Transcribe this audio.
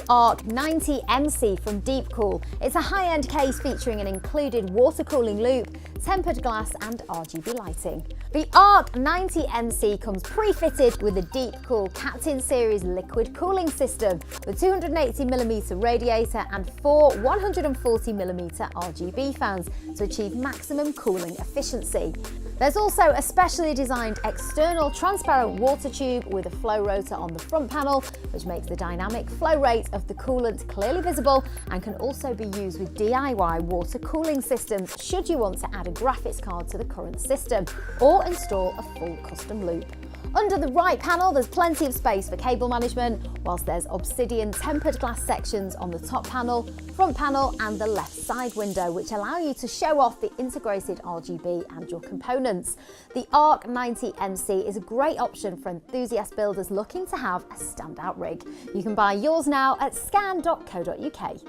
ARK 90MC from Deepcool. It's a high-end case featuring an included water cooling loop, tempered glass and RGB lighting. The ARK 90MC comes pre-fitted with a Deepcool Captain Series liquid cooling system with 280mm radiator and 4 140mm RGB fans to achieve maximum cooling efficiency. There's also a specially designed external transparent water tube with a flow-rotor on the front panel, which makes the dynamic flow rate of the coolant clearly visible and can also be used with DIY water cooling systems should you want to add a graphics card to the current system or install a full custom loop. Under the right panel, there's plenty of space for cable management, whilst there's obsidian tempered glass sections on the top panel, front panel and the left side window, which allow you to show off the integrated RGB and your components. The ARK 90MC is a great option for enthusiast builders looking to have a standout rig. You can buy yours now at scan.co.uk.